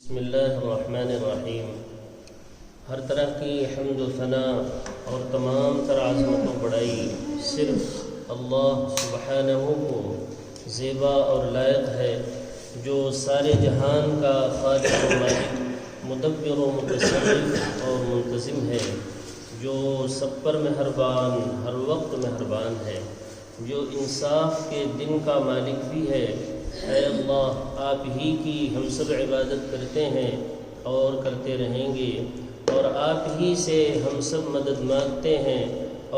بسم اللہ الرحمن الرحیم۔ ہر طرح کی حمد و ثناء اور تمام تر عظمت و بڑائی صرف اللہ سبحانہ کو زیبا اور لائق ہے، جو سارے جہان کا خالق و مالک، مدبر و متصرف اور منتظم ہے، جو سب پر مہربان، ہر وقت مہربان ہے، جو انصاف کے دن کا مالک بھی ہے۔ اے اللہ، آپ ہی کی ہم سب عبادت کرتے ہیں اور کرتے رہیں گے، اور آپ ہی سے ہم سب مدد مانگتے ہیں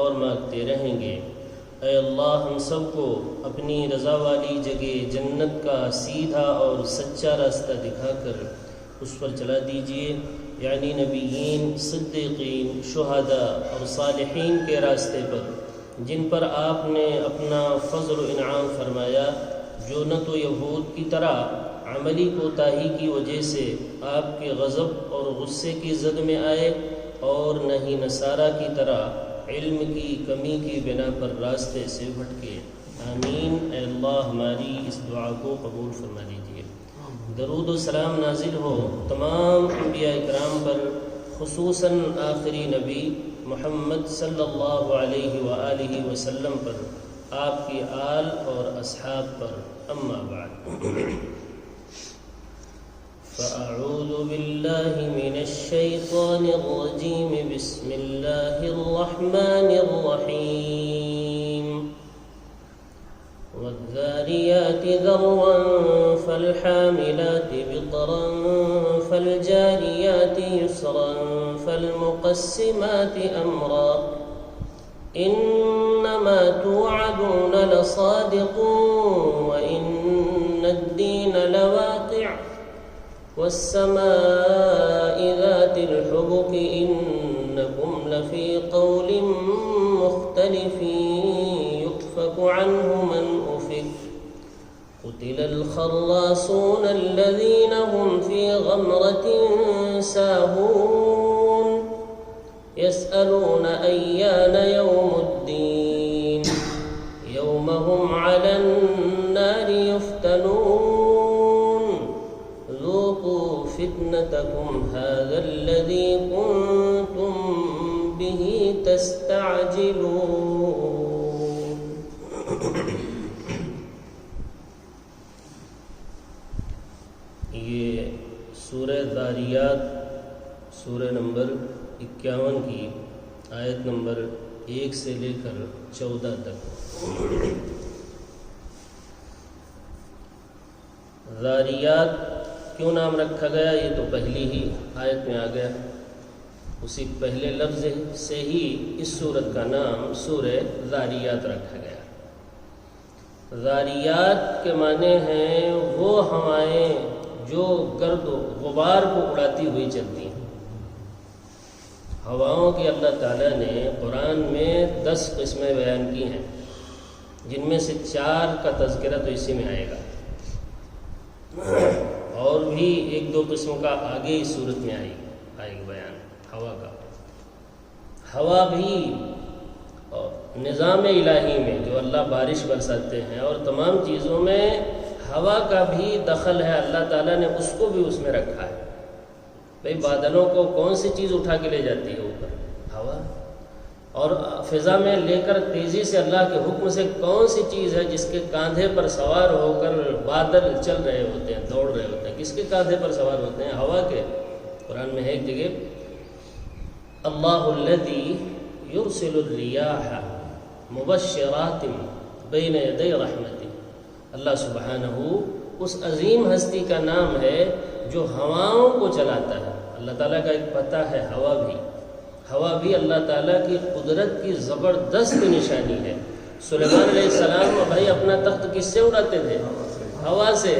اور مانگتے رہیں گے۔ اے اللہ، ہم سب کو اپنی رضا والی جگہ جنت کا سیدھا اور سچا راستہ دکھا کر اس پر چلا دیجیے، یعنی نبیین، صدیقین، شہداء اور صالحین کے راستے پر، جن پر آپ نے اپنا فضل و انعام فرمایا، جو نہ تو یہود کی طرح عملی کوتاہی کی وجہ سے آپ کے غضب اور غصے کی زد میں آئے، اور نہ ہی نصارہ کی طرح علم کی کمی کی بنا پر راستے سے بھٹکے۔ آمین۔ اے اللہ، ہماری اس دعا کو قبول فرما لیجیے۔ درود و سلام نازل ہو تمام انبیاء اکرام پر، خصوصاً آخری نبی محمد صلی اللہ علیہ وآلہ وسلم پر، آپ کی آل اور اصحاب پر۔ اما بعد، فاعوذ باللہ من الشیطان الرجیم، بسم اللہ الرحمن الرحیم۔ والذاریات ذروا فالحاملات وقرا فالجاریات یسرا فالمقسمات امرا انما توعدون لصادق وان الدین لواقع والسماء ذات الحبك انکم لفی قول مختلف يؤفك عنه من أفك قتل الخراصون الذين هم في غمرة ساهون يسألون أيان يوم الدين يوم هم على النار يفتنون ذوقوا فتنتكم هذا الذي كنتم به تستعجلون۔ یہ سورہ ذاریات، سورہ نمبر 51 کی آیت نمبر 1 سے لے کر 14 تک۔ ذاریات کیوں نام رکھا گیا، یہ تو پہلی ہی آیت میں آ گیا، اسی پہلے لفظ سے ہی اس سورت کا نام سورہ ذاریات رکھا گیا۔ ذاریات کے معنی ہیں وہ ہوائیں جو گرد و غبار کو اڑاتی ہوئی چلتی ہیں۔ ہواؤں کی اللہ تعالیٰ نے قرآن میں 10 قسمیں بیان کی ہیں، جن میں سے 4 کا تذکرہ تو اسی میں آئے گا، اور بھی 1-2 قسم کا آگے اس صورت میں آئے گا بیان ہوا کا۔ ہوا بھی نظام الہی میں جو اللہ بارش برساتے ہیں اور تمام چیزوں میں ہوا کا بھی دخل ہے، اللہ تعالیٰ نے اس کو بھی اس میں رکھا ہے۔ بھئی بادلوں کو کون سی چیز اٹھا کے لے جاتی ہے اوپر؟ ہوا۔ اور فضا میں لے کر تیزی سے اللہ کے حکم سے کون سی چیز ہے جس کے کاندھے پر سوار ہو کر بادل چل رہے ہوتے ہیں، دوڑ رہے ہوتے ہیں؟ کس کے کاندھے پر سوار ہوتے ہیں؟ ہوا کے۔ قرآن میں ہے ایک جگہ، اللہ الذی یرسل الریاح مبشرات بین یدی رحمتہ۔ اللہ سبحانہ اس عظیم ہستی کا نام ہے جو ہواؤں کو چلاتا ہے۔ اللہ تعالیٰ کا ایک پتہ ہے ہوا بھی اللہ تعالیٰ کی قدرت کی زبردست نشانی ہے۔ سلیمان علیہ السلام بھائی اپنا تخت کس سے اڑاتے تھے؟ ہوا سے۔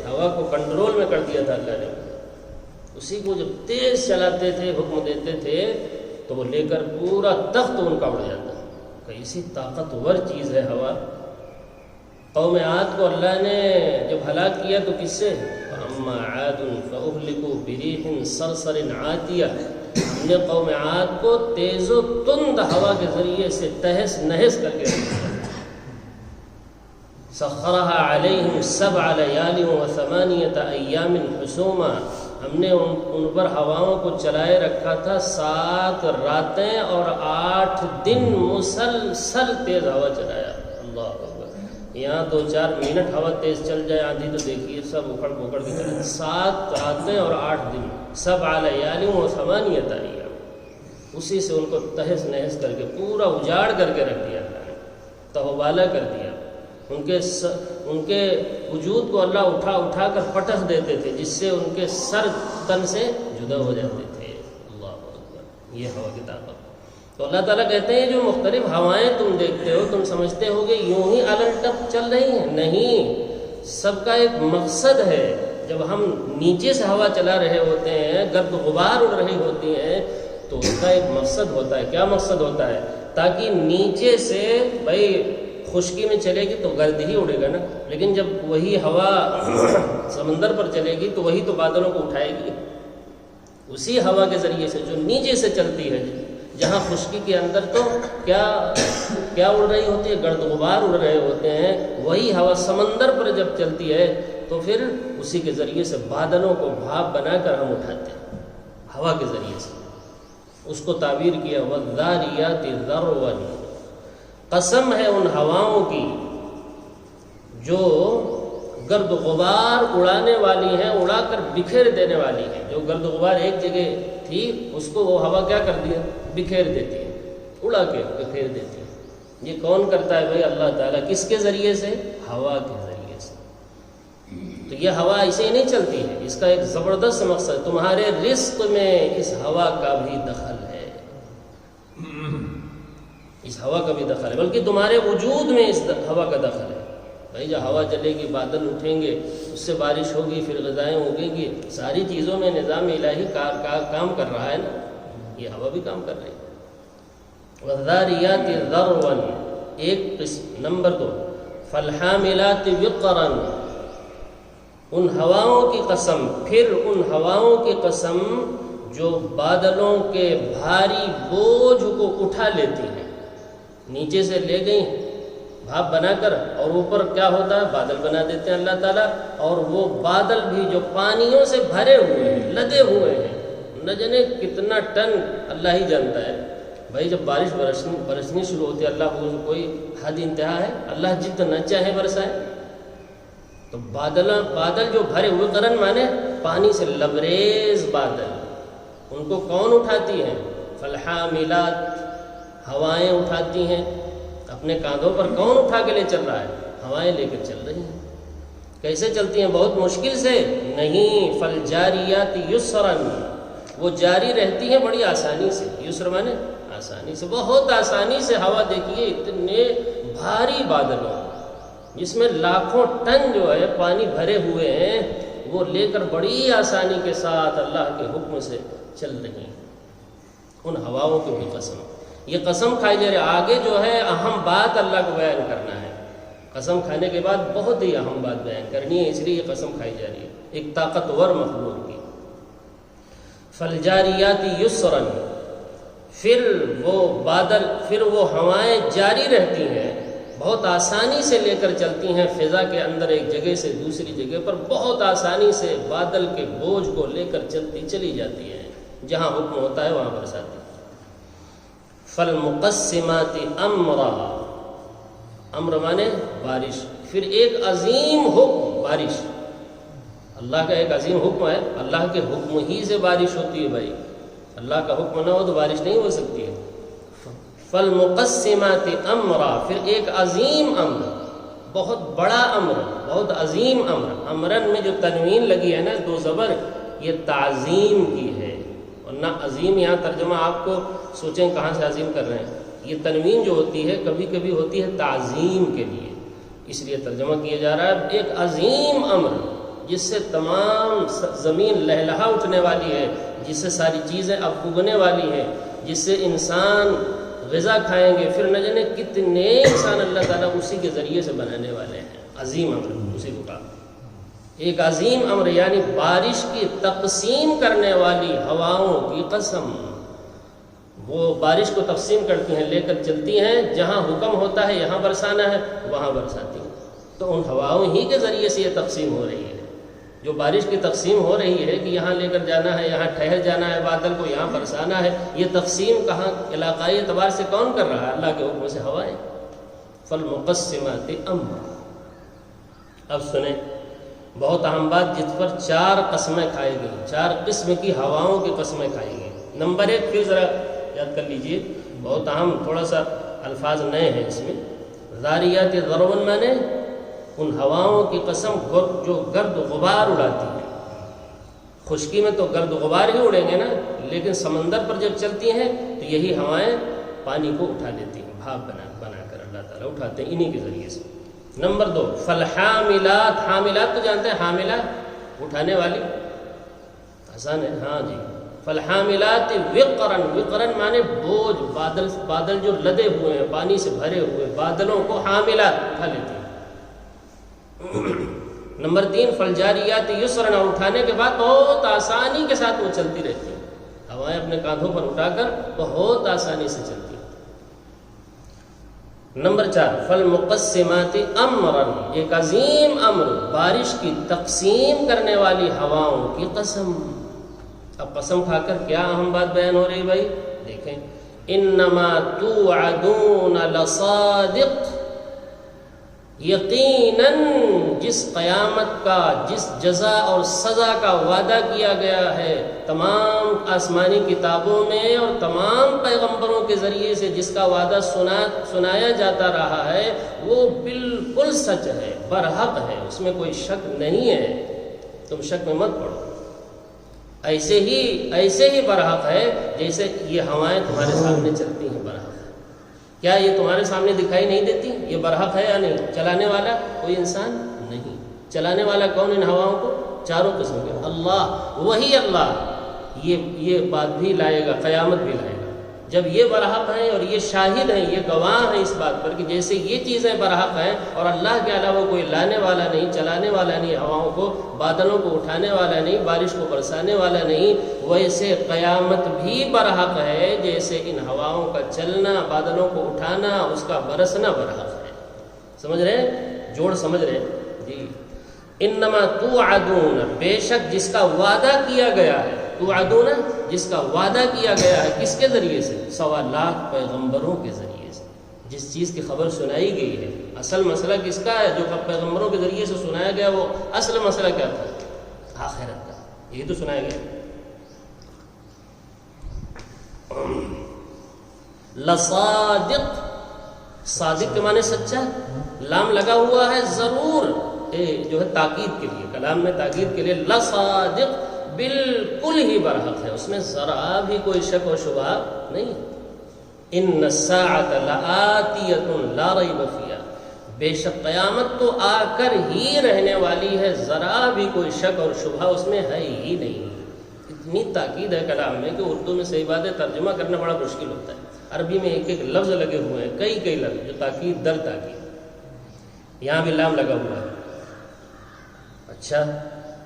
ہوا کو کنٹرول میں کر دیا تھا اللہ نے، اسی کو جب تیز چلاتے تھے، حکم دیتے تھے، تو وہ لے کر پورا تخت ان کا اڑ جاتا۔ کیسی طاقتور چیز ہے ہوا۔ قوم عاد کو اللہ نے جب ہلاک کیا تو کس سے؟ فَأَمَّا عَادٌ فَأُهْلِكُوا بِرِيحٍ صَرْصَرٍ عَاتِيَةٍ۔ ہم نے قوم عاد کو تیز و تند ہوا کے ذریعے سے تہس نہس کر کے رکھ دیا۔ سخرها علیہم 7 لیال و 8 ایام حسوما ہم نے ان پر ہواؤں کو چلائے رکھا تھا 7 راتیں اور 8 دن مسلسل تیز ہوا چلایا. اللہ اکبر. یہاں 2-4 منٹ ہوا تیز چل جائے آندھی تو دیکھیے سب اکھڑ پکڑ کے چلے. 7 راتیں اور 8 دن 7 لیال و 8 ایام. اسی سے ان کو تہس نہس کر کے پورا اجاڑ کر کے رکھ دیا اللہ نے، تہوبالا کر دیا. ان کے وجود کو اللہ اٹھا اٹھا کر پٹخ دیتے تھے، جس سے ان کے سر تن سے جدا ہو جاتے تھے. اللہ اکبر. یہ ہوا کی طاقت. تو اللہ تعالیٰ کہتے ہیں جو مختلف ہوائیں تم دیکھتے ہو، تم سمجھتے ہو کہ یوں ہی الٹپ چل رہی ہیں. نہیں، سب کا ایک مقصد ہے. جب ہم نیچے سے ہوا چلا رہے ہوتے ہیں، گرد غبار اڑ رہی ہوتی ہیں، تو اس کا ایک مقصد ہوتا ہے. کیا مقصد ہوتا ہے؟ تاکہ نیچے سے بھائی خشکی میں چلے گی تو گرد ہی اڑے گا نا، لیکن جب وہی ہوا سمندر پر چلے گی تو وہی تو بادلوں کو اٹھائے گی. اسی ہوا کے ذریعے سے جو نیچے سے چلتی ہے، جہاں خشکی کے اندر تو کیا اڑ رہی ہوتی ہے؟ گرد غبار اڑ رہے ہوتے ہیں. وہی ہوا سمندر پر جب چلتی ہے تو پھر اسی کے ذریعے سے بادلوں کو بھاپ بنا کر ہم اٹھاتے ہیں ہوا کے ذریعے سے. اس کو تعبیر کیا وَالذَّارِيَاتِ ذَرْوًا. قسم ہے ان ہواؤں کی جو گرد غبار اڑانے والی ہیں، اڑا کر بکھیر دینے والی ہیں. جو گرد غبار ایک جگہ تھی اس کو وہ ہوا کیا کر دیا؟ بکھیر دیتی ہے، اڑا کے بکھیر دیتی ہے. یہ کون کرتا ہے بھائی؟ اللہ تعالیٰ. کس کے ذریعے سے؟ ہوا کے ذریعے سے. تو یہ ہوا ایسے ہی نہیں چلتی ہے، اس کا ایک زبردست مقصد. تمہارے رزق میں اس ہوا کا بھی دخل ہے، اس ہوا کا بھی دخل ہے، بلکہ تمہارے وجود میں اس ہوا کا دخل ہے. بھائی جب ہوا چلے گی، بادل اٹھیں گے، اس سے بارش ہوگی، پھر غذائیں اگیں گی. ساری چیزوں میں نظام الہی کام کر رہا ہے نا. یہ ہوا بھی کام کر رہی ہے. وَالذَّارِيَاتِ ذَرْوًا. ایک نمبر 2 فَالْحَامِلَاتِ وِقْرًا. ان ہواؤں کی قسم، پھر ان ہواؤں کی قسم جو بادلوں کے بھاری بوجھ کو اٹھا لیتی ہیں. نیچے سے لے گئی بھاپ بنا کر، اور اوپر کیا ہوتا ہے؟ بادل بنا دیتے ہیں اللہ تعالیٰ. اور وہ بادل بھی جو پانیوں سے بھرے ہوئے ہیں، لدے ہوئے ہیں، نہ جانے کتنا ٹن اللہ ہی جانتا ہے. بھائی جب بارش برسنی شروع ہوتی ہے، اللہ کو کوئی حد انتہا ہے؟ اللہ جتنا چاہے برسائے. تو بادل جو بھرے ہوئے، قرن مانے پانی سے لبریز بادل، ان کو کون اٹھاتی ہیں؟ فالحاملات. ہوائیں اٹھاتی ہیں. اپنے کاندھوں پر کون اٹھا کے لے چل رہا ہے؟ ہوائیں لے کر چل رہی ہیں. کیسے چلتی ہیں؟ بہت مشکل سے نہیں. فالجاریات یسرا. وہ جاری رہتی ہیں بڑی آسانی سے. یسر مانے آسانی سے، بہت آسانی سے. ہوا دیکھیے اتنے بھاری بادلوں جس میں لاکھوں ٹن جو ہے پانی بھرے ہوئے ہیں، وہ لے کر بڑی آسانی کے ساتھ اللہ کے حکم سے چل رہی ہیں. ان ہواؤں کی بھی قسم. یہ قسم کھائی جا رہی ہے. آگے جو ہے اہم بات اللہ کو بیان کرنا ہے. قسم کھانے کے بعد بہت ہی اہم بات بیان کرنی ہے، اس لیے یہ قسم کھائی جا رہی ہے ایک طاقتور مخلوق کی. فالجاریات یسرا. پھر وہ ہوائیں جاری رہتی ہیں، بہت آسانی سے لے کر چلتی ہیں فضا کے اندر، ایک جگہ سے دوسری جگہ پر بہت آسانی سے بادل کے بوجھ کو لے کر چلتی چلی جاتی ہیں. جہاں حکم ہوتا ہے وہاں برساتی. فالمقسمات امرا. امر مانے بارش. پھر ایک عظیم حکم بارش. اللہ کا ایک عظیم حکم ہے. اللہ کے حکم ہی سے بارش ہوتی ہے. بھائی اللہ کا حکم نہ ہو تو بارش نہیں ہو سکتی ہے. فالمقسمات امرا. پھر ایک عظیم امر، بہت بڑا امر، بہت عظیم امر. امرن میں جو تنوین لگی ہے نا، 2 زبر، یہ تعظیم کی ہے. ورنہ عظیم یہاں ترجمہ آپ کو سوچیں کہاں سے عظیم کر رہے ہیں. یہ تنوین جو ہوتی ہے کبھی کبھی ہوتی ہے تعظیم کے لیے، اس لیے ترجمہ کیا جا رہا ہے. ایک عظیم امر جس سے تمام زمین لہلہا اٹھنے والی ہے، جس سے ساری چیزیں اب اگنے والی ہیں، جس سے انسان غذا کھائیں گے. پھر نہ جانے کتنے انسان اللہ تعالیٰ اسی کے ذریعے سے بنانے والے ہیں. عظیم امر اسی کو کہا. ایک عظیم امر یعنی بارش کی تقسیم کرنے والی ہواؤں کی قسم. وہ بارش کو تقسیم کرتی ہیں، لے کر چلتی ہیں، جہاں حکم ہوتا ہے یہاں برسانا ہے وہاں برساتی ہیں. تو ان ہواؤں ہی کے ذریعے سے یہ تقسیم ہو رہی ہے. جو بارش کی تقسیم ہو رہی ہے کہ یہاں لے کر جانا ہے، یہاں ٹھہر جانا ہے، بادل کو یہاں برسانا ہے، یہ تقسیم کہاں علاقائی اعتبار سے کون کر رہا ہے؟ اللہ کے حکم سے ہوائیں۔ فالمقسمات امرا۔ اب سنیں بہت اہم بات، جس پر 4 قسمیں کھائی گئیں، 4 قسم کی ہواؤں کی قسمیں کھائی گئیں۔ نمبر 1 پھر ذرا یاد کر لیجئے، بہت اہم، تھوڑا سا الفاظ نئے ہیں اس میں۔ ذاریات ذرون، مانے ان ہواؤں کی قسم جو گرد غبار اڑاتی ہے۔ خشکی میں تو گرد غبار ہی اڑیں گے نا، لیکن سمندر پر جب چلتی ہیں تو یہی ہوائیں پانی کو اٹھا لیتی ہیں، بھاپ بنا کر اللہ تعالیٰ اٹھاتے ہیں انہی کے ذریعے سے۔ نمبر 2 فالحاملات۔ حاملات تو جانتے ہیں، حاملہ اٹھانے والی، آسان ہے، ہاں جی۔ فالحاملات وقرن۔ وقرن مانے بوجھ، بادل جو لدے ہوئے ہیں، پانی سے بھرے ہوئے بادلوں کو حاملات اٹھا لیتی ہیں۔ نمبر 3 فالجاریات یسرا۔ اٹھانے کے بعد بہت آسانی کے ساتھ وہ چلتی رہتی ہیں، ہوائیں اپنے کاندھوں پر اٹھا کر بہت آسانی سے چلتی ہیں۔ نمبر 4 فالمقسمات امرا۔ ایک عظیم امر، بارش کی تقسیم کرنے والی ہواؤں کی قسم۔ اب قسم کھا کر کیا اہم بات بیان ہو رہی بھائی؟ دیکھیں، انما توعدون لصادق۔ یقیناً جس قیامت کا، جس جزا اور سزا کا وعدہ کیا گیا ہے تمام آسمانی کتابوں میں اور تمام پیغمبروں کے ذریعے سے، جس کا وعدہ سنایا جاتا رہا ہے، وہ بالکل سچ ہے، برحق ہے، اس میں کوئی شک نہیں ہے، تم شک میں مت پڑو۔ ایسے ہی برحق ہے جیسے یہ ہوائیں تمہارے سامنے چلتی ہیں، برحق۔ کیا یہ تمہارے سامنے دکھائی نہیں دیتی؟ یہ برحق ہے یا نہیں؟ چلانے والا کوئی انسان نہیں۔ چلانے والا کون ان ہواؤں کو؟ 4 قسم کے، اللہ، وہی اللہ یہ بات بھی لائے گا، قیامت بھی لائے گا۔ جب یہ برحق ہیں اور یہ شاہد ہیں، یہ گواہ ہیں اس بات پر کہ جیسے یہ چیزیں برحق ہیں اور اللہ کے علاوہ کوئی لانے والا نہیں، چلانے والا نہیں، ہواؤں کو، بادلوں کو اٹھانے والا نہیں، بارش کو برسانے والا نہیں، ویسے قیامت بھی برحق ہے، جیسے ان ہواؤں کا چلنا، بادلوں کو اٹھانا، اس کا برسنا برحق ہے۔ سمجھ رہے ہیں؟ جوڑ سمجھ رہے ہیں جی؟ انما توعدون، بے شک جس کا وعدہ کیا گیا ہے، توعدون جس کا وعدہ کیا گیا ہے، کس کے ذریعے سے؟ 1.25 لاکھ پیغمبروں کے ذریعے سے۔ جس چیز کی خبر سنائی گئی ہے، اصل مسئلہ کس کا ہے؟ جو پیغمبروں کے ذریعے سے سنایا گیا، وہ اصل مسئلہ کیا تھا؟ آخرت کا، یہی تو سنایا گیا۔ لصادق، صادق کے معنی سچا، لام لگا ہوا ہے ضرور، جو ہے تاکید کے لیے، کلام میں تاکید کے لیے، لصادق بالکل ہی برحق ہے، اس میں ذرا بھی کوئی شک و شبہ نہیں۔ ان الساعۃ لآتیۃ لا ریب فیہا، بے شک قیامت تو آ کر ہی رہنے والی ہے، ذرا بھی کوئی شک اور شبہ اس میں ہے ہی نہیں۔ اتنی تاکید ہے کلام میں کہ اردو میں صحیح بات ہے ترجمہ کرنا بڑا مشکل ہوتا ہے۔ عربی میں ایک لفظ لگے ہوئے ہیں، کئی لفظ جو تاکید در تاکید، یہاں بھی لام لگا ہوا ہے۔ اچھا،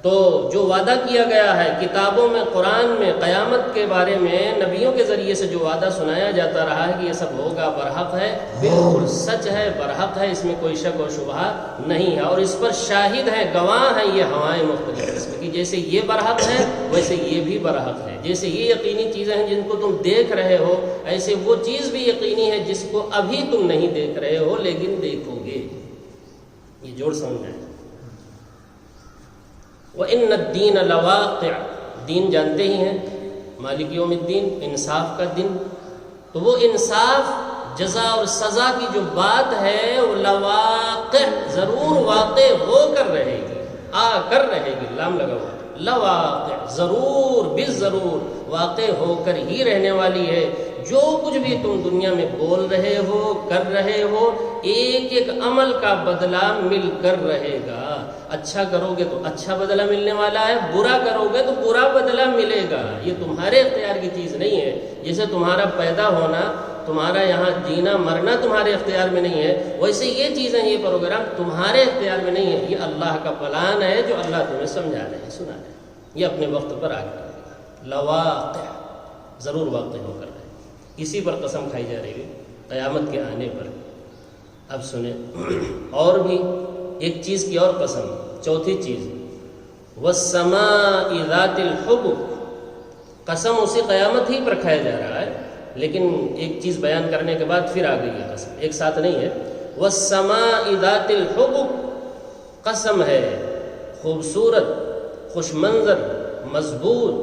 تو جو وعدہ کیا گیا ہے کتابوں میں، قرآن میں، قیامت کے بارے میں نبیوں کے ذریعے سے جو وعدہ سنایا جاتا رہا ہے کہ یہ سب ہوگا، برحق ہے، بالکل سچ ہے، برحق ہے، اس میں کوئی شک و شبہ نہیں ہے۔ اور اس پر شاہد ہیں، گواہ ہیں یہ ہوائیں مختلف قسم کی، جیسے یہ برحق ہے ویسے یہ بھی برحق ہے، جیسے یہ یقینی چیزیں ہیں جن کو تم دیکھ رہے ہو، ایسے وہ چیز بھی یقینی ہے جس کو ابھی تم نہیں دیکھ رہے ہو لیکن دیکھو گے۔ یہ جوڑ سمجھیں۔ وَإِنَّ الدِّينَ لَوَاقِعٌ، دین جانتے ہی ہیں، مالک یوم الدین، انصاف کا دن، تو وہ انصاف، جزا اور سزا کی جو بات ہے وہ لواقع، ضرور واقع ہو کر رہے گی، آ کر رہے گی، لام لگا ہوا، لواقع، ضرور بالضرور واقع ہو کر ہی رہنے والی ہے۔ جو کچھ بھی تم دنیا میں بول رہے ہو، کر رہے ہو، ایک ایک عمل کا بدلہ مل کر رہے گا۔ اچھا کرو گے تو اچھا بدلہ ملنے والا ہے، برا کرو گے تو برا بدلہ ملے گا۔ یہ تمہارے اختیار کی چیز نہیں ہے، جیسے تمہارا پیدا ہونا، تمہارا یہاں جینا مرنا تمہارے اختیار میں نہیں ہے، ویسے یہ چیزیں، یہ پروگرام تمہارے اختیار میں نہیں ہے، یہ اللہ کا پلان ہے جو اللہ تمہیں سمجھا رہے ہیں، سنا رہے ہیں، یہ اپنے وقت پر آ کر لواقع، ضرور واقع ہو کر رہے ہیں۔ اسی پر قسم کھائی جا رہی ہے قیامت کے آنے پر۔ اب سنیں، اور بھی ایک چیز کی اور قسم، چوتھی چیز، والسماء ذات الحبک، قسم اسی قیامت ہی پر کھایا جا رہا ہے، لیکن ایک چیز بیان کرنے کے بعد پھر آ گئی ہے قسم، ایک ساتھ نہیں ہے۔ والسماء ذات الحبک، قسم ہے خوبصورت، خوش منظر، مضبوط،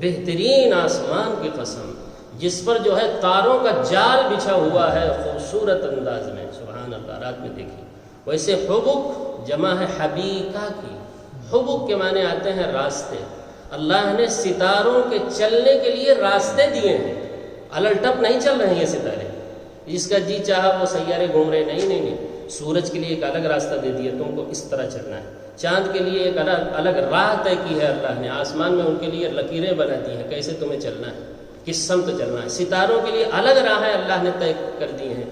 بہترین آسمان کی قسم، جس پر جو ہے تاروں کا جال بچھا ہوا ہے خوبصورت انداز میں، سبحان اللہ، رات میں دیکھیے۔ ویسے حبک جمع ہے حبیکہ کی، حبک کے معنی آتے ہیں راستے۔ اللہ نے ستاروں کے چلنے کے لیے راستے دیے ہیں، الٹپ نہیں چل رہے ہیں یہ ستارے، جس کا جی چاہا وہ سیارے گھوم رہے، نہیں۔ سورج کے لیے ایک الگ راستہ دے دیا، تم کو اس طرح چلنا ہے۔ چاند کے لیے ایک الگ راہ طے کی ہے اللہ نے، آسمان میں ان کے لیے لکیریں بنا دی ہیں کیسے تمہیں چلنا ہے، کس سمت چلنا ہے۔ ستاروں کے لیے الگ راہیں اللہ نے طے کر دی ہیں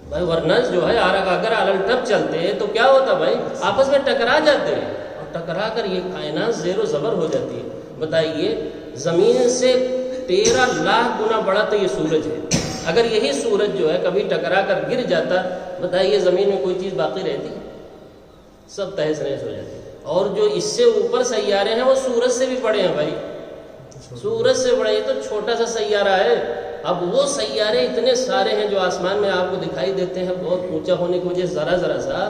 بھائی، ورنہ جو ہے اگر الٹپ چلتے تو کیا ہوتا بھائی، آپس میں ٹکرا جاتے ہیں، اور ٹکرا کر یہ کائنات زیر و زبر ہو جاتی ہے۔ بتائیے زمین سے 13 لاکھ گنا بڑا تو یہ سورج ہے، اگر یہی سورج جو ہے کبھی ٹکرا کر گر جاتا، بتائیے زمین میں کوئی چیز باقی رہتی؟ سب تہس نہس ہو جاتی۔ اور جو اس سے اوپر سیارے ہیں وہ سورج سے بھی بڑے ہیں بھائی، سورج سے بڑے، یہ تو چھوٹا سا سیارہ ہے۔ اب وہ سیارے اتنے سارے ہیں جو آسمان میں آپ کو دکھائی دیتے ہیں بہت اونچا ہونے کی وجہ سے ذرا سا،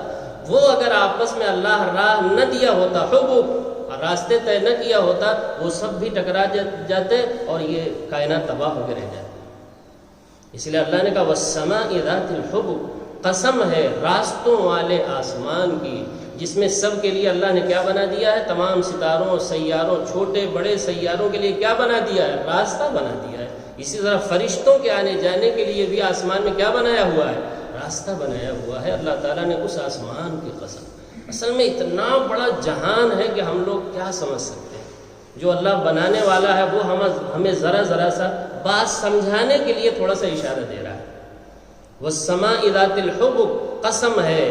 وہ اگر آپس میں اللہ راہ نہ دیا ہوتا، حبوب راستے طے نہ کیا ہوتا، وہ سب بھی ٹکرا جاتے اور یہ کائنات تباہ ہو کے رہ جاتی۔ اس لیے اللہ نے کہا والسماء ذات الحبک، قسم ہے راستوں والے آسمان کی، جس میں سب کے لیے اللہ نے کیا بنا دیا ہے، تمام ستاروں، سیاروں، چھوٹے بڑے سیاروں کے لیے کیا بنا دیا ہے، راستہ بنا دیا ہے۔ اسی طرح فرشتوں کے آنے جانے کے لیے بھی آسمان میں کیا بنایا ہوا ہے، راستہ بنایا ہوا ہے۔ اللہ تعالیٰ نے اس آسمان کی قسم، اصل میں اتنا بڑا جہان ہے کہ ہم لوگ کیا سمجھ سکتے ہیں۔ جو اللہ بنانے والا ہے وہ ہمیں ذرا سا بات سمجھانے کے لیے تھوڑا سا اشارہ دے رہا ہے۔ والسماء ذات الحبک، قسم ہے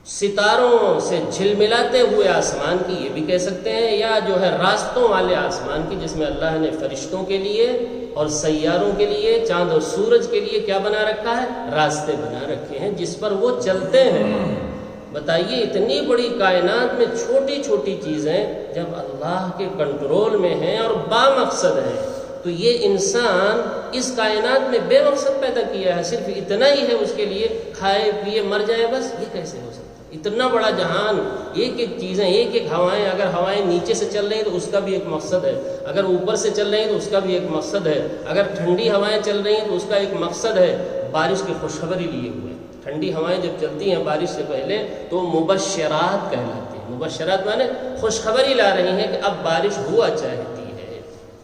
ستاروں سے جھلملاتے ہوئے آسمان کی، یہ بھی کہہ سکتے ہیں، یا جو ہے راستوں والے آسمان کی، جس میں اللہ نے فرشتوں کے لیے اور سیاروں کے لیے، چاند اور سورج کے لیے کیا بنا رکھا ہے، راستے بنا رکھے ہیں جس پر وہ چلتے ہیں۔ بتائیے اتنی بڑی کائنات میں چھوٹی چھوٹی چیزیں جب اللہ کے کنٹرول میں ہیں اور بامقصد ہیں، تو یہ انسان اس کائنات میں بے مقصد پیدا کیا ہے، صرف اتنا ہی ہے اس کے لیے، کھائے پیے مر جائے بس، یہ کیسے ہو سکتا ہے؟ اتنا بڑا جہان، ایک ایک چیزیں، ایک ایک ہوائیں، اگر ہوائیں نیچے سے چل رہی ہیں تو اس کا بھی ایک مقصد ہے، اگر اوپر سے چل رہی ہیں تو اس کا بھی ایک مقصد ہے، اگر ٹھنڈی ہوائیں چل رہی ہیں تو اس کا ایک مقصد ہے۔ بارش کی خوشخبری لیے ہوئے، ٹھنڈی ہوائیں جب چلتی ہیں بارش سے پہلے تو مبشرات کہلاتی ہیں، مبشرات مانے خوشخبری لا رہی ہیں کہ اب بارش ہوا چاہتی ہے۔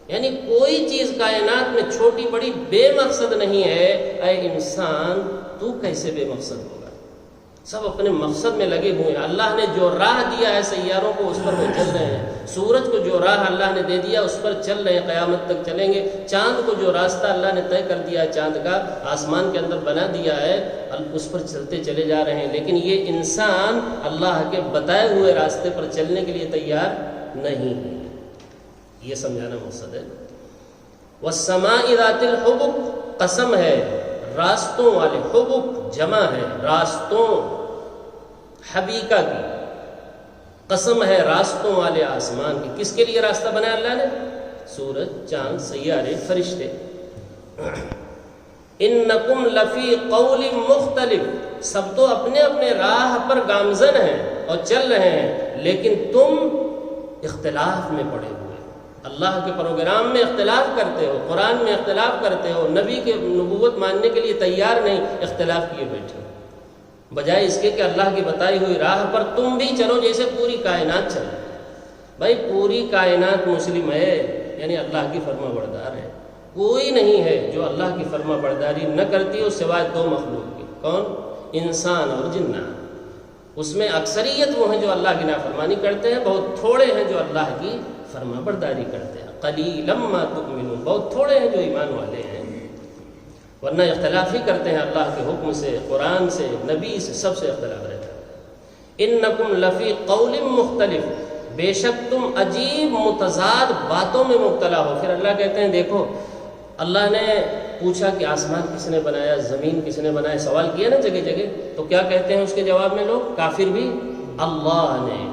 یعنی کوئی چیز کائنات میں چھوٹی بڑی بے مقصد نہیں ہے۔ اے انسان تو کیسے بے مقصد ہوگا؟ سب اپنے مقصد میں لگے ہوئے ہیں۔ اللہ نے جو راہ دیا ہے سیاروں کو اس پر وہ چل رہے ہیں، سورج کو جو راہ اللہ نے دے دیا اس پر چل رہے ہیں، قیامت تک چلیں گے۔ چاند کو جو راستہ اللہ نے طے کر دیا ہے، چاند کا آسمان کے اندر بنا دیا ہے، اس پر چلتے چلے جا رہے ہیں۔ لیکن یہ انسان اللہ کے بتائے ہوئے راستے پر چلنے کے لیے تیار نہیں ہے، یہ سمجھانا مقصد ہے۔ والسماء ذات الحبک، قسم ہے راستوں والے، حبک جمع ہے راستوں، حبیکہ کی، قسم ہے راستوں والے آسمان کی۔ کس کے لیے راستہ بنایا اللہ نے؟ سورج، چاند، سیارے، فرشتے۔ انکم لفی قول مختلف، سب تو اپنے اپنے راہ پر گامزن ہیں اور چل رہے ہیں، لیکن تم اختلاف میں پڑے ہوئے، اللہ کے پروگرام میں اختلاف کرتے ہو، قرآن میں اختلاف کرتے ہو، نبی کے نبوت ماننے کے لیے تیار نہیں، اختلاف کیے بیٹھے ہو، بجائے اس کے کہ اللہ کی بتائی ہوئی راہ پر تم بھی چلو جیسے پوری کائنات چلے۔ بھائی پوری کائنات مسلم ہے، یعنی اللہ کی فرما بردار ہے، کوئی نہیں ہے جو اللہ کی فرما برداری نہ کرتی ہو سوائے دو مخلوق کی، کون؟ انسان اور جنات۔ اس میں اکثریت وہ ہیں جو اللہ کی نافرمانی کرتے ہیں، بہت تھوڑے ہیں جو اللہ کی فرما برداری کرتے ہیں۔ قلیلا ما تؤمنون، بہت تھوڑے ہیں جو ایمان والے ہیں، ورنہ اختلاف ہی کرتے ہیں اللہ کے حکم سے، قرآن سے، نبی سے، سب سے اختلاف رہتا ہے۔ انکم لفی قول مختلف، بے شک تم عجیب متضاد باتوں میں مبتلا ہو۔ پھر اللہ کہتے ہیں دیکھو، اللہ نے پوچھا کہ آسمان کس نے بنایا، زمین کس نے بنایا، سوال کیا نا جگہ جگہ، تو کیا کہتے ہیں اس کے جواب میں لوگ؟ کافر بھی اللہ نے۔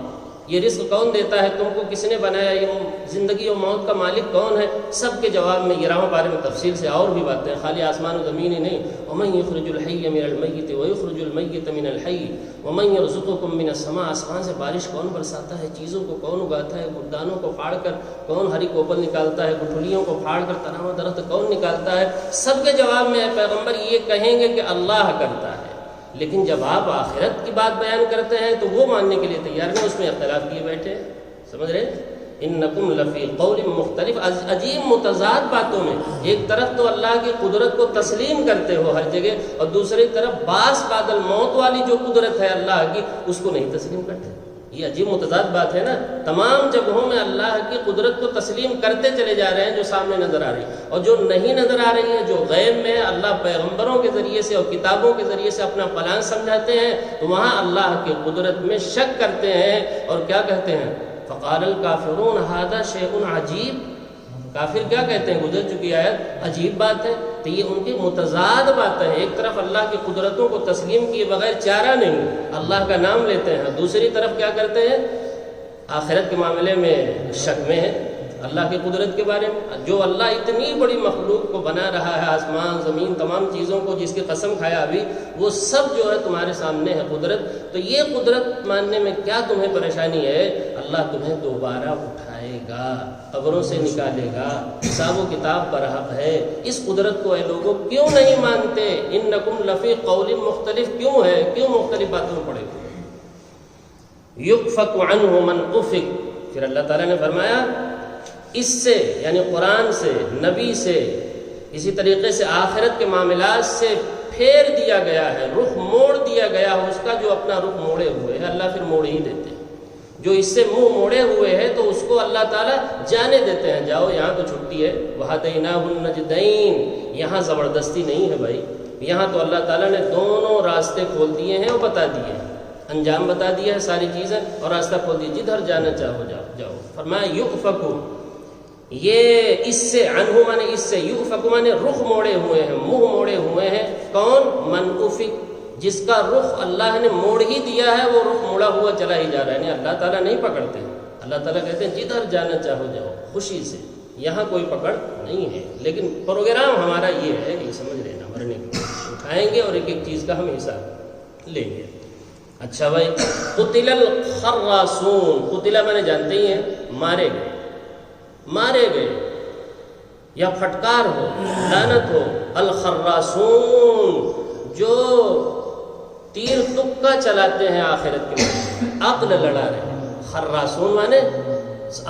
یہ رزق کون دیتا ہے تم کو، کس نے بنایا، یہ زندگی و موت کا مالک کون ہے؟ سب کے جواب میں 11 بارے میں تفصیل سے اور بھی باتیں، خالی آسمان و زمین ہی نہیں۔ وَمَن يُخْرِجُ الْحَيَّ مِنَ الْمَيِّتِ وَيُخْرِجُ الْمَيِّتَ مِنَ الْحَيِّ وَمَن يَرْزُقُكُم مِّنَ السَّمَاءِ، آسمان سے بارش کون برساتا ہے، چیزوں کو کون اگاتا ہے، گردانوں کو پھاڑ کر کون ہری کوپل نکالتا ہے، گٹھلیوں کو پھاڑ کر تناوا درخت کون نکالتا ہے؟ سب کے جواب میں اے پیغمبر یہ کہیں گے کہ اللہ کرتا ہے۔ لیکن جب آپ آخرت کی بات بیان کرتے ہیں تو وہ ماننے کے لیے تیار نہیں، اس میں اختلاف کیے بیٹھے ہیں، سمجھ رہے ہیں؟ انکم لفی قول مختلف، عجیب متضاد باتوں میں۔ ایک طرف تو اللہ کی قدرت کو تسلیم کرتے ہو ہر جگہ، اور دوسری طرف باس بعد الموت والی جو قدرت ہے اللہ کی اس کو نہیں تسلیم کرتے۔ یہ عجیب متضاد بات ہے نا۔ تمام جگہوں میں اللہ کی قدرت کو تسلیم کرتے چلے جا رہے ہیں جو سامنے نظر آ رہی ہے، اور جو نہیں نظر آ رہی ہے، جو غیب میں اللہ پیغمبروں کے ذریعے سے اور کتابوں کے ذریعے سے اپنا پلان سمجھاتے ہیں، تو وہاں اللہ کی قدرت میں شک کرتے ہیں اور کیا کہتے ہیں؟ فقال الکافرون ھذا شیء عجیب۔ کافر کیا کہتے ہیں؟ گزر چکی آیت، عجیب بات ہے۔ تو یہ ان کی متضاد باتیں ہیں۔ ایک طرف اللہ کی قدرتوں کو تسلیم کیے بغیر چارہ نہیں، اللہ کا نام لیتے ہیں، دوسری طرف کیا کرتے ہیں؟ آخرت کے معاملے میں شک میں ہے اللہ کی قدرت کے بارے میں۔ جو اللہ اتنی بڑی مخلوق کو بنا رہا ہے، آسمان زمین تمام چیزوں کو، جس کی قسم کھایا ابھی، وہ سب جو ہے تمہارے سامنے ہے قدرت۔ تو یہ قدرت ماننے میں کیا تمہیں پریشانی ہے؟ اللہ تمہیں دوبارہ اٹھائے گا، قبروں سے نکالے گا، حساب و کتاب برحق ہے۔ اس قدرت کو اے لوگوں کیوں نہیں مانتے؟ انکم لفی قول مختلف، کیوں ہے؟ کیوں مختلف باتوں میں پڑے ہوئے؟ یؤفک عنہ من افک۔ پھر اللہ تعالیٰ نے فرمایا اس سے، یعنی قرآن سے، نبی سے، اسی طریقے سے آخرت کے معاملات سے پھیر دیا گیا ہے، رخ موڑ دیا گیا ہے اس کا، جو اپنا رخ موڑے ہوئے ہے اللہ پھر موڑ ہی دیتے ہیں۔ جو اس سے منہ موڑے ہوئے ہیں تو اس کو اللہ تعالیٰ جانے دیتے ہیں، جاؤ یہاں تو چھٹی ہے، وَهَدَيْنَاهُ النَّجْدَيْنِ، یہاں زبردستی نہیں ہے بھائی، یہاں تو اللہ تعالیٰ نے دونوں راستے کھول دیے ہیں اور بتا دیے ہیں، انجام بتا دیا ہے ساری چیزیں، اور راستہ کھول دیا، جدھر جانا چاہو جاؤ۔ فرمایا یؤفکو، یہ اس سے، عنہ مانے اس سے، یؤفک مانے رخ موڑے ہوئے ہیں، منہ موڑے ہوئے ہیں۔ کون؟ من افک، جس کا رخ اللہ نے موڑ ہی دیا ہے، وہ رخ موڑا ہوا چلا ہی جا رہا ہے، یعنی اللہ تعالیٰ نہیں پکڑتے ہیں۔ اللہ تعالیٰ کہتے ہیں جدھر جانا چاہو جاؤ خوشی سے، یہاں کوئی پکڑ نہیں ہے، لیکن پروگرام ہمارا یہ ہے، یہ سمجھ لینا، مرنے کے بعد اٹھائیں گے اور ایک ایک چیز کا ہم حساب لیں گے۔ اچھا بھائی، قتل الخراسون، قتل میں نے جانتے ہی ہیں، مارے گئے یا پھٹکار ہو، لعنت ہو۔ الخراسون، جو تیر تکا چلاتے ہیں آخرت کے بعد، عقل لڑا رہے ہیں۔ خراسون مانے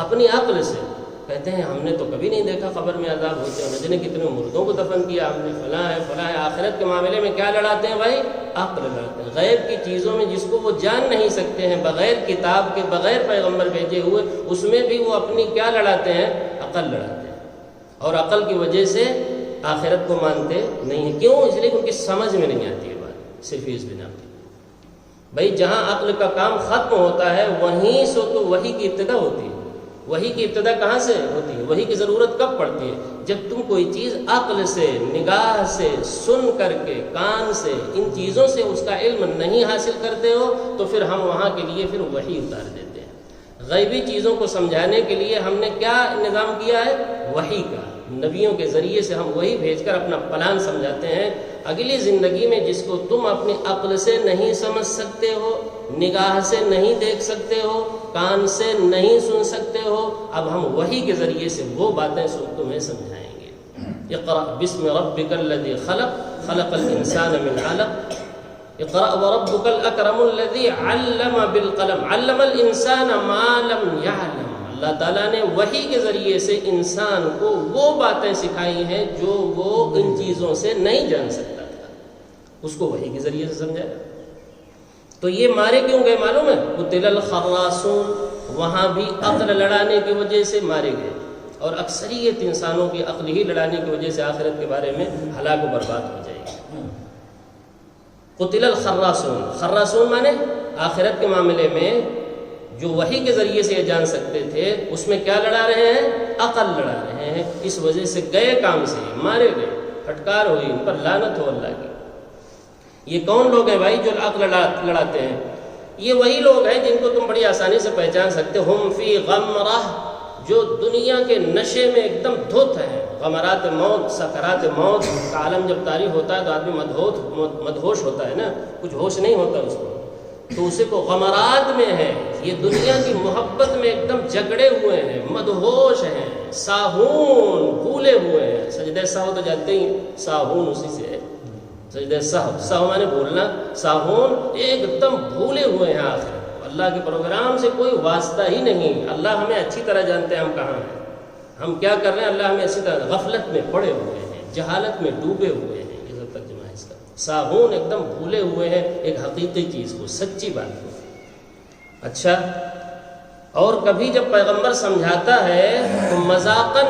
اپنی عقل سے کہتے ہیں ہم نے تو کبھی نہیں دیکھا قبر میں عذاب ہوتے ہیں، نہ جانے کتنے مردوں کو دفن کیا ہم نے، فلاں ہے فلاں ہے۔ آخرت کے معاملے میں کیا لڑاتے ہیں بھائی؟ عقل لڑاتے ہیں، غیب کی چیزوں میں جس کو وہ جان نہیں سکتے ہیں، بغیر کتاب کے، بغیر پیغمبر بھیجے ہوئے، اس میں بھی وہ اپنی کیا لڑاتے ہیں؟ عقل لڑاتے ہیں، اور عقل کی وجہ سے آخرت کو مانتے نہیں ہیں۔ کیوں؟ اس لیے کہ ان کی سمجھ میں نہیں آتی ہے بات، صرف اس بنا پہ۔ بھائی جہاں عقل کا کام ختم ہوتا ہے وہیں سے تو وحی کی ابتدا ہوتی ہے۔ وحی کی ابتدا کہاں سے ہوتی ہے؟ وحی کی ضرورت کب پڑتی ہے؟ جب تم کوئی چیز عقل سے، نگاہ سے، سن کر کے، کان سے، ان چیزوں سے اس کا علم نہیں حاصل کرتے ہو تو پھر ہم وہاں کے لیے پھر وحی اتار دیتے ہیں۔ غیبی چیزوں کو سمجھانے کے لیے ہم نے کیا نظام کیا ہے؟ وحی کا، نبیوں کے ذریعے سے ہم وہی بھیج کر اپنا پلان سمجھاتے ہیں۔ اگلی زندگی میں جس کو تم اپنی عقل سے نہیں سمجھ سکتے ہو، نگاہ سے نہیں دیکھ سکتے ہو، کان سے نہیں سن سکتے ہو، اب ہم وحی کے ذریعے سے وہ باتیں تمہیں سمجھائیں گے۔ اقرأ بسم ربک الذی خلق، خلق الانسان من علق، اقرأ وربک الاکرم الذی علم بالقلم، علم الانسان ما لم یعلم۔ اللہ تعالیٰ نے وحی کے ذریعے سے انسان کو وہ باتیں سکھائی ہیں جو وہ ان چیزوں سے نہیں جان سکتا تھا، اس کو وحی کے ذریعے سے سمجھایا۔ تو یہ مارے کیوں گئے معلوم ہے؟ قتل الخراسون، وہاں بھی عقل لڑانے کی وجہ سے مارے گئے، اور اکثریت انسانوں کی عقل ہی لڑانے کی وجہ سے آخرت کے بارے میں ہلاک و برباد ہو جائے گی۔ قتل الخراسون، خراسون مانے آخرت کے معاملے میں جو وحی کے ذریعے سے یہ جان سکتے تھے، اس میں کیا لڑا رہے ہیں؟ عقل لڑا رہے ہیں، اس وجہ سے گئے کام سے، مارے گئے، پھٹکار ہوئی، ان پر لعنت ہو اللہ کی۔ یہ کون لوگ ہیں بھائی جو عقل لڑاتے ہیں؟ یہ وہی لوگ ہیں جن کو تم بڑی آسانی سے پہچان سکتے ہو، ہم فی غمرہ، جو دنیا کے نشے میں ایک دم دھت ہیں، غمرات موت، سکرات موت کا عالم جب طاری ہوتا ہے تو آدمی مدہوش ہوتا ہے نا، کچھ ہوش نہیں ہوتا اس کو، تو اسے کو غمرات میں ہے، یہ دنیا کی محبت میں ایک دم جکڑے ہوئے ہیں، مدہوش ہیں، ساہون، بھولے ہوئے ہیں۔ سجدہ سہو تو جانتے ہی، ساہون اسی سے ہے، سجدہ سہو، سہو مانے بھولنا، ساہون ایک دم بھولے ہوئے ہیں آخر، اللہ کے پروگرام سے کوئی واسطہ ہی نہیں۔ اللہ ہمیں اچھی طرح جانتے ہیں ہم کہاں ہیں، ہم کیا کر رہے ہیں، اللہ ہمیں اچھی طرح، غفلت میں پڑے ہوئے ہیں، جہالت میں ڈوبے ہوئے ہیں، یہ سب ترجمہ ہے اس کا۔ ساہون ایک دم بھولے ہوئے ہیں ایک حقیقی چیز کو، سچی بات کو۔ اچھا، اور کبھی جب پیغمبر سمجھاتا ہے تو مذاقاً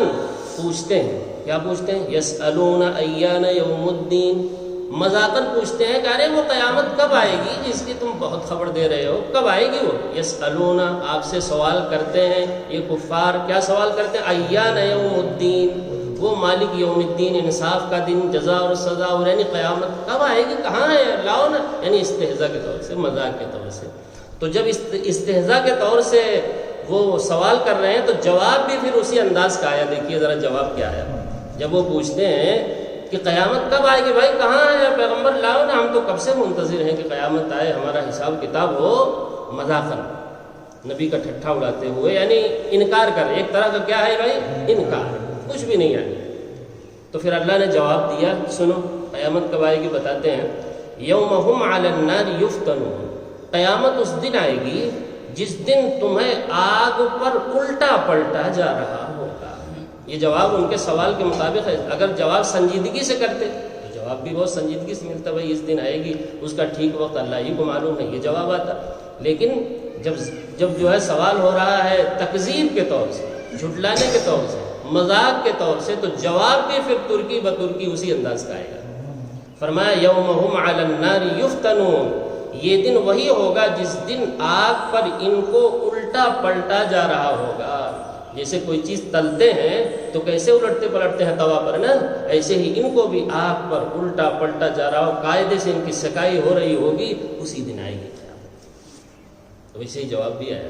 پوچھتے ہیں، کیا پوچھتے ہیں؟ یسألون ایان یوم الدین، مذاقاً پوچھتے ہیں کہ ارے وہ قیامت کب آئے گی جس کی تم بہت خبر دے رہے ہو، کب آئے گی وہ؟ یسألون، آپ سے سوال کرتے ہیں یہ کفار، کیا سوال کرتے ہیں؟ ایان یوم الدین، وہ مالک یوم الدین، انصاف کا دن، جزا اور سزا، اور یعنی قیامت کب آئے گی، کہاں ہے، لاؤ نا، یعنی استہزاء کے طور سے، مذاق کے طور سے۔ تو جب استہزاء کے طور سے وہ سوال کر رہے ہیں تو جواب بھی پھر اسی انداز کا آیا۔ دیکھیے ذرا جواب کیا آیا۔ جب وہ پوچھتے ہیں کہ قیامت کب آئے گی، بھائی کہاں ہے پیغمبر، لاؤ نا، ہم تو کب سے منتظر ہیں کہ قیامت آئے، ہمارا حساب کتاب ہو، مذاقاً نبی کا ٹھٹھا اڑاتے ہوئے، یعنی انکار کر، ایک طرح کا کیا ہے بھائی، انکار، کچھ بھی نہیں آئے۔ تو پھر اللہ نے جواب دیا، سنو قیامت کب آئے گی بتاتے ہیں۔ یوم ہم علی النار یفتنون، قیامت اس دن آئے گی جس دن تمہیں آگ پر الٹا پلٹا جا رہا ہوگا۔ یہ جواب ان کے سوال کے مطابق ہے۔ اگر جواب سنجیدگی سے کرتے تو جواب بھی بہت سنجیدگی سے ملتا، بھائی اس دن آئے گی، اس کا ٹھیک وقت اللہ ہی کو معلوم ہے، یہ جواب آتا۔ لیکن جب جو ہے سوال ہو رہا ہے تکذیب کے طور سے، جھٹلانے کے طور سے، مذاق کے طور سے، تو جواب بھی پھر ترکی بترکی اسی انداز کا آئے گا۔ فرمایا یوم ہم علی النار یفتنون، یہ دن وہی ہوگا جس دن آگ پر ان کو الٹا پلٹا جا رہا ہوگا۔ جیسے کوئی چیز تلتے ہیں تو کیسے الٹتے پلٹتے ہیں توا پر نا، ایسے ہی ان کو بھی آگ پر الٹا پلٹا جا رہا ہو، قاعدے سے ان کی سکائی ہو رہی ہوگی، اسی دن آئے گی۔ تو ویسے ہی جواب بھی آیا۔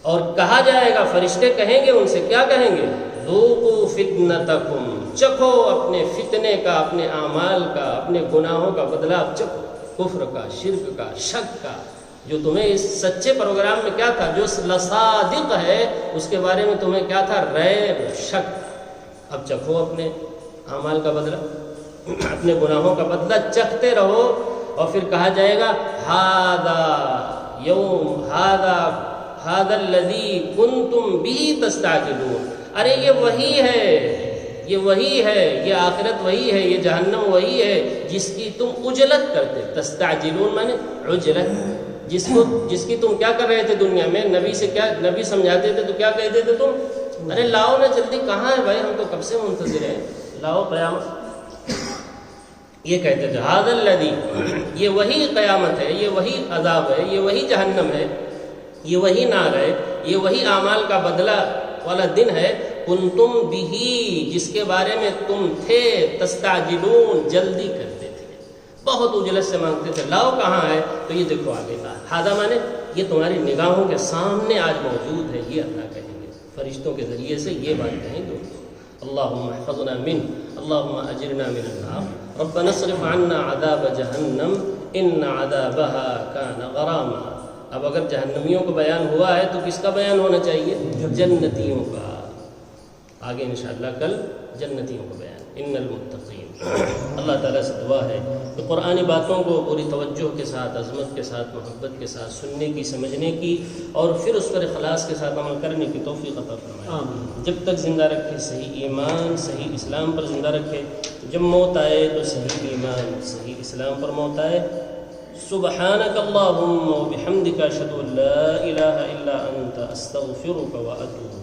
اور کہا جائے گا، فرشتے کہیں گے ان سے، کیا کہیں گے؟ ذوقوا فتنتکم، چکھو اپنے فتنے کا، اپنے اعمال کا، اپنے گناہوں کا بدلہ آپ چکھو، کفر کا، شرک کا، شک کا، جو تمہیں اس سچے پروگرام میں کیا تھا، جو لصادق ہے اس کے بارے میں تمہیں کیا تھا، ریب، شک، اب چکھو اپنے اعمال کا بدلہ، اپنے گناہوں کا بدلہ چکھتے رہو۔ اور پھر کہا جائے گا ھذا یوم ھذا الذی کنتم بہ تستعجلون، ارے یہ وہی ہے، یہ وہی ہے، یہ آخرت وہی ہے، یہ جہنم وہی ہے جس کی تم عجلت کرتے، تستعجلون مانے عجلت، جس کی تم کیا کر رہے تھے دنیا میں، نبی سے کیا، نبی سمجھاتے تھے تو کیا کہتے تھے تم، ارے لاؤ نا جلدی، کہاں ہے بھائی، ہم تو کب سے منتظر ہیں، لاؤ قیامت، یہ کہتے تھے ھذا الذی، یہ وہی قیامت ہے، یہ وہی عذاب ہے، یہ وہی جہنم ہے، یہ وہی نار ہے، یہ وہی اعمال کا بدلہ والا دن ہے، کنتم بہی، جس کے بارے میں تم تھے، تستعجلون، جلدی کرتے تھے، بہت اجلت سے مانگتے تھے، لاؤ کہاں ہے۔ تو یہ دیکھو آگے کا ھذا مانے یہ تمہاری نگاہوں کے سامنے آج موجود ہے، یہ اللہ کہیں گے، فرشتوں کے ذریعے سے یہ بات کہیں گے۔ اللہم احفظنا من، اللہم اجرنا من النار، ربنا اصرف عنا عذاب جہنم ان عذابها کان غراما۔ اب اگر جہنمیوں کو بیان ہوا ہے تو کس کا بیان ہونا چاہیے، جنتیوں کا، آگے انشاءاللہ کل جنتیوں کا بیان، ان المتقین۔ اللہ تعالیٰ سے دعا ہے کہ قرآنی باتوں کو پوری توجہ کے ساتھ، عظمت کے ساتھ، محبت کے ساتھ سننے کی، سمجھنے کی، اور پھر اس پر اخلاص کے ساتھ عمل کرنے کی توفیق عطا فرمائے۔ جب تک زندہ رکھے صحیح ایمان، صحیح اسلام پر زندہ رکھے، جب موت آئے تو صحیح ایمان، صحیح اسلام پر موت آئے۔ سبحانک اللہم و بحمدک اشہد ان لا الہ الا انت استغفرک و اتوب